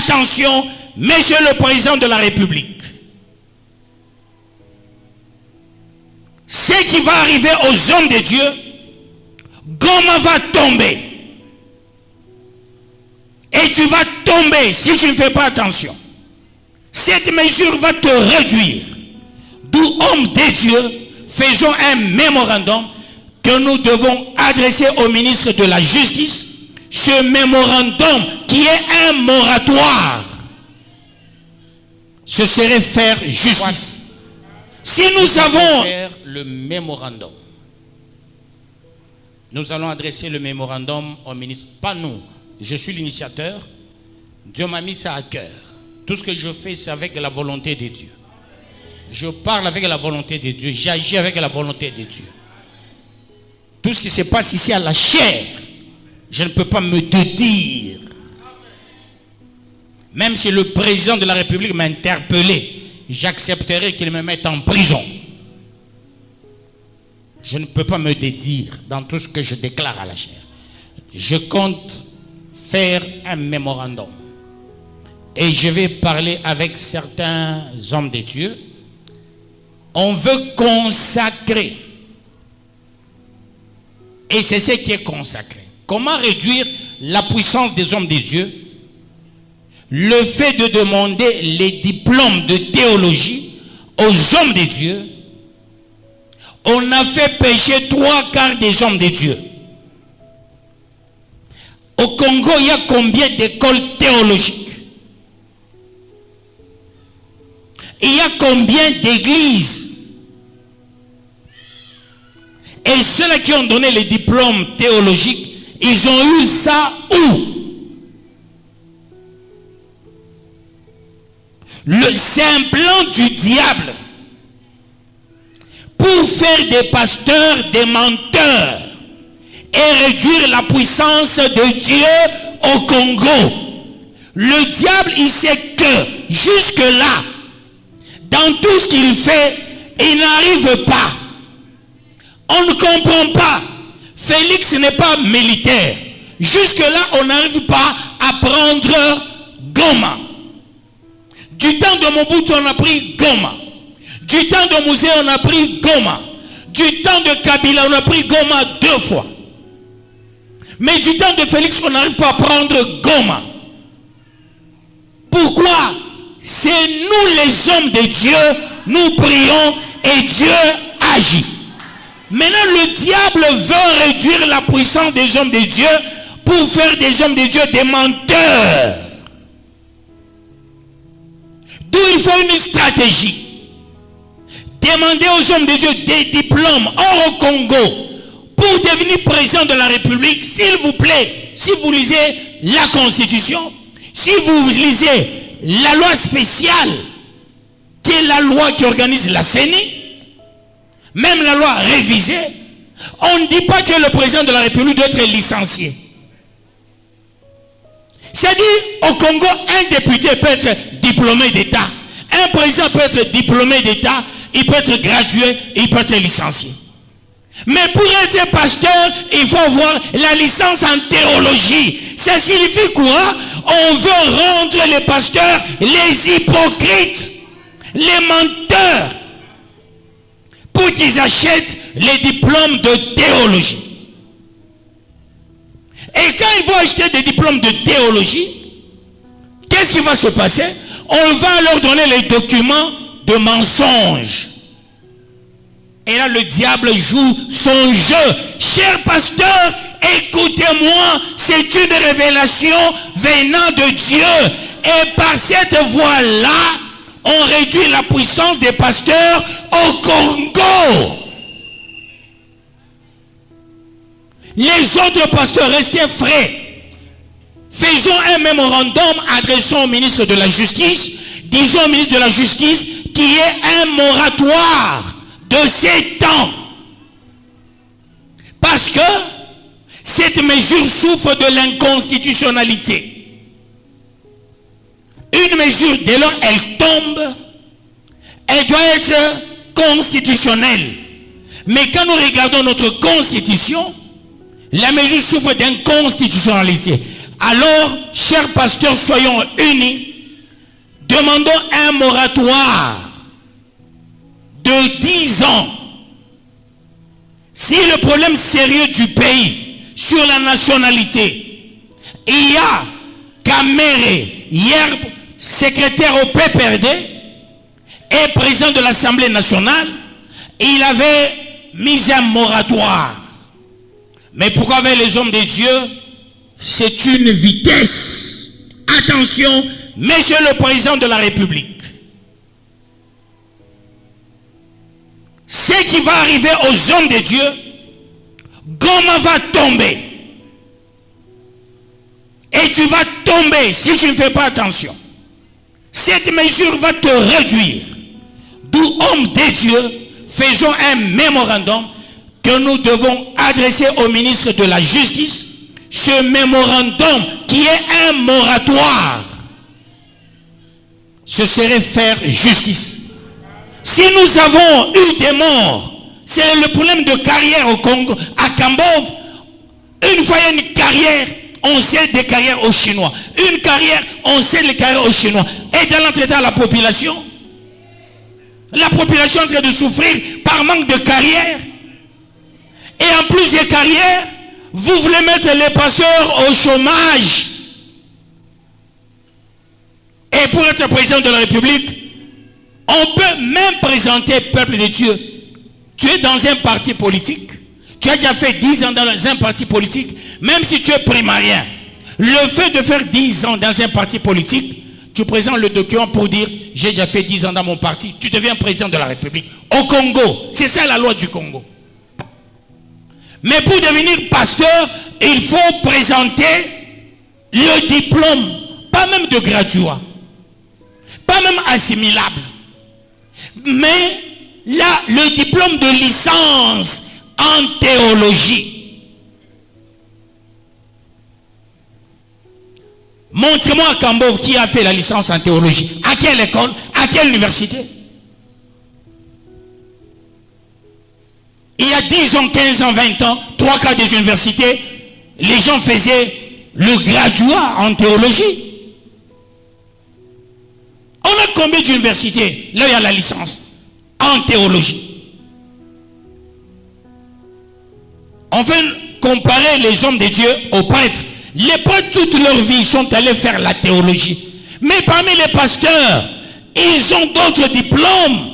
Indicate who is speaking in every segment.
Speaker 1: attention, Monsieur le Président de la République, ce qui va arriver aux hommes de Dieu, Goma va tomber. Et tu vas tomber si tu ne fais pas attention. Cette mesure va te réduire. D'où, hommes de Dieu, faisons un mémorandum que nous devons adresser au ministre de la Justice. Ce mémorandum qui est un moratoire, ce serait faire justice. Si nous avons
Speaker 2: faire le mémorandum, nous allons adresser le mémorandum au ministre. Pas nous, je suis l'initiateur. Dieu m'a mis ça à cœur. Tout ce que je fais, c'est avec la volonté de Dieu. Je parle avec la volonté de Dieu. J'agis avec la volonté de Dieu. Tout ce qui se passe ici à la chair, je ne peux pas me dédire. Même si le président de la République m'a interpellé, j'accepterai qu'il me mette en prison. Je ne peux pas me dédire dans tout ce que je déclare à la chair. Je compte faire un mémorandum. Et je vais parler avec certains hommes de Dieu. On veut consacrer. Et c'est ce qui est consacré. Comment réduire la puissance des hommes de Dieu? Le fait de demander les diplômes de théologie aux hommes de Dieu, on a fait pécher 3/4 des hommes de Dieu. Au Congo, il y a combien d'écoles théologiques? Il y a combien d'églises? Et ceux-là qui ont donné les diplômes théologiques, ils ont eu ça où? C'est un plan du diable pour faire des pasteurs des menteurs et réduire la puissance de Dieu au Congo. Le diable, il sait que jusque-là, dans tout ce qu'il fait, il n'arrive pas. On ne comprend pas. Félix n'est pas militaire. Jusque-là, on n'arrive pas à prendre Goma. Du temps de Mobutu, on a pris Goma. Du temps de Mouzé, on a pris Goma. Du temps de Kabila, on a pris Goma 2 fois. Mais du temps de Félix, on n'arrive pas à prendre Goma. Pourquoi? C'est nous les hommes de Dieu, nous prions et Dieu agit. Maintenant, le diable veut réduire la puissance des hommes de Dieu pour faire des hommes de Dieu des menteurs. D'où il faut une stratégie. Demander aux hommes de Dieu des diplômes hors au Congo pour devenir président de la République, s'il vous plaît, si vous lisez la Constitution, si vous lisez la loi spéciale, qui est la loi qui organise la CENI, même la loi révisée, on ne dit pas que le président de la République doit être licencié. C'est-à-dire, au Congo, un député peut être diplômé d'État. Un président peut être diplômé d'État, il peut être gradué, il peut être licencié. Mais pour être pasteur, il faut avoir la licence en théologie. Ça signifie quoi? On veut rendre les pasteurs les hypocrites, les menteurs, pour qu'ils achètent les diplômes de théologie. Et quand ils vont acheter des diplômes de théologie, qu'est-ce qui va se passer? On va leur donner les documents de mensonges. Et là, le diable joue son jeu. Chers pasteurs, écoutez-moi, c'est une révélation venant de Dieu. Et par cette voie-là, on réduit la puissance des pasteurs au Congo. Les autres pasteurs, restez frais. Faisons un mémorandum, adressons au ministre de la Justice, disons au ministre de la Justice qu'il y ait un moratoire de 7 ans. Parce que cette mesure souffre de l'inconstitutionnalité. Une mesure, dès lors elle tombe, elle doit être constitutionnelle. Mais quand nous regardons notre constitution, la mesure souffre d'inconstitutionnalité.
Speaker 1: Alors, chers pasteurs, soyons unis. Demandons un moratoire de 10 ans. Si le problème sérieux du pays sur la nationalité, il y a Kamere, hier secrétaire au PPRD et président de l'Assemblée nationale, il avait mis un moratoire. Mais pourquoi avec les hommes de Dieu, c'est une vitesse. Attention, Monsieur le Président de la République. Ce qui va arriver aux hommes de Dieu, Goma va tomber. Et tu vas tomber si tu ne fais pas attention. Cette mesure va te réduire. D'où, hommes de Dieu, faisons un mémorandum que nous devons adresser au ministre de la Justice. Ce mémorandum qui est un moratoire, ce serait faire justice. Si nous avons eu des morts, c'est le problème de carrière au Congo, à Kambov. Une fois il y a une carrière, on sait des carrières aux Chinois. Une carrière, on sait les carrières aux Chinois. Et dans l'entretien à la population est en train de souffrir par manque de carrière. Et en plus des carrières, vous voulez mettre les pasteurs au chômage. Et pour être président de la République, on peut même présenter peuple de Dieu. Tu es dans un parti politique. Tu as déjà fait 10 ans dans un parti politique. Même si tu es primarien. Le fait de faire 10 ans dans un parti politique, tu présentes le document pour dire j'ai déjà fait 10 ans dans mon parti. Tu deviens président de la République. Au Congo, c'est ça la loi du Congo. Mais pour devenir pasteur, il faut présenter le diplôme. Pas même de graduat. Pas même assimilable. Mais là, le diplôme de licence en théologie. Montrez-moi à Kambov qui a fait la licence en théologie. À quelle école? À quelle université? Il y a 10 ans, 15 ans, 20 ans, 3 quarts des universités, les gens faisaient le graduat en théologie. On a combien d'universités? Là, il y a la licence en théologie. On veut comparer les hommes de Dieu aux prêtres. Les prêtres, toute leur vie, sont allés faire la théologie. Mais parmi les pasteurs, ils ont d'autres diplômes.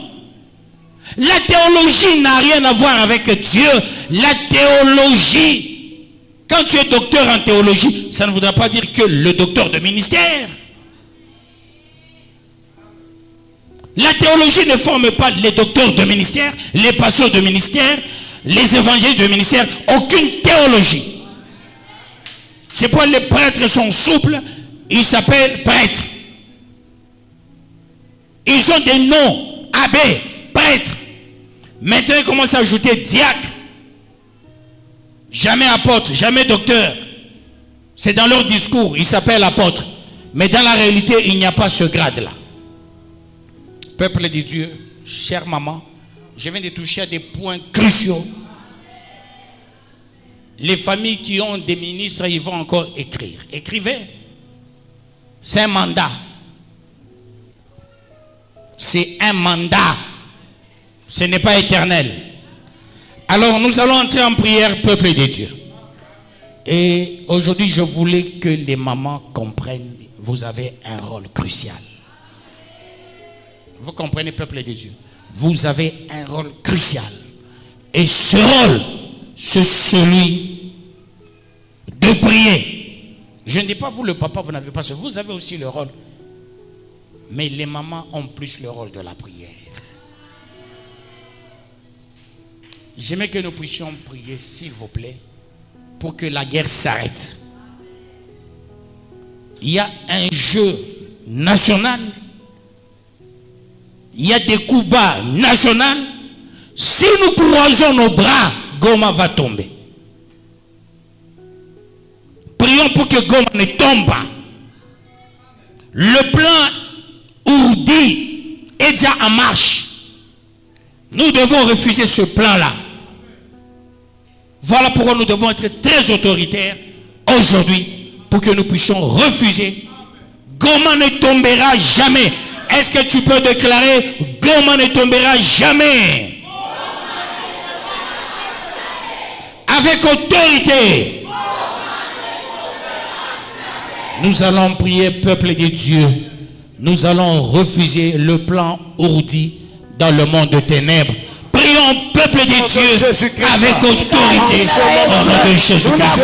Speaker 1: La théologie n'a rien à voir avec Dieu. La théologie, quand tu es docteur en théologie, ça ne voudra pas dire que le docteur de ministère. La théologie ne forme pas les docteurs de ministère, les pasteurs de ministère, les évangélistes de ministère, aucune théologie. C'est pourquoi les prêtres sont souples, ils s'appellent prêtres. Ils ont des noms, abbé, prêtre. Maintenant, ils commencent à ajouter diacre. Jamais apôtre, jamais docteur. C'est dans leur discours, ils s'appellent apôtres. Mais dans la réalité, il n'y a pas ce grade-là. Peuple de Dieu, chère maman, je viens de toucher à des points cruciaux. Les familles qui ont des ministres, ils vont encore écrire. Écrivez. C'est un mandat. C'est un mandat. Ce n'est pas éternel. Alors nous allons entrer en prière, peuple de Dieu. Et aujourd'hui, je voulais que les mamans comprennent, vous avez un rôle crucial. Vous comprenez, peuple de Dieu? Vous avez un rôle crucial. Et ce rôle, c'est celui de prier. Je ne dis pas vous le papa, vous n'avez pas ce. Vous avez aussi le rôle. Mais les mamans ont plus le rôle de la prière. J'aimerais que nous puissions prier, s'il vous plaît, pour que la guerre s'arrête. Il y a un jeu national. Il y a des coups bas nationaux. Si nous croisons nos bras, Goma va tomber. Prions pour que Goma ne tombe pas. Le plan Ourdi est déjà en marche. Nous devons refuser ce plan-là. Voilà pourquoi nous devons être très autoritaires aujourd'hui pour que nous puissions refuser. Goma ne tombera jamais. Est-ce que tu peux déclarer Goma ne tombera jamais? Avec autorité. Nous allons prier, peuple de Dieu. Nous allons refuser le plan ourdi dans le monde de ténèbres. Prions, peuple de Dieu, avec autorité au nom de Jésus-Christ.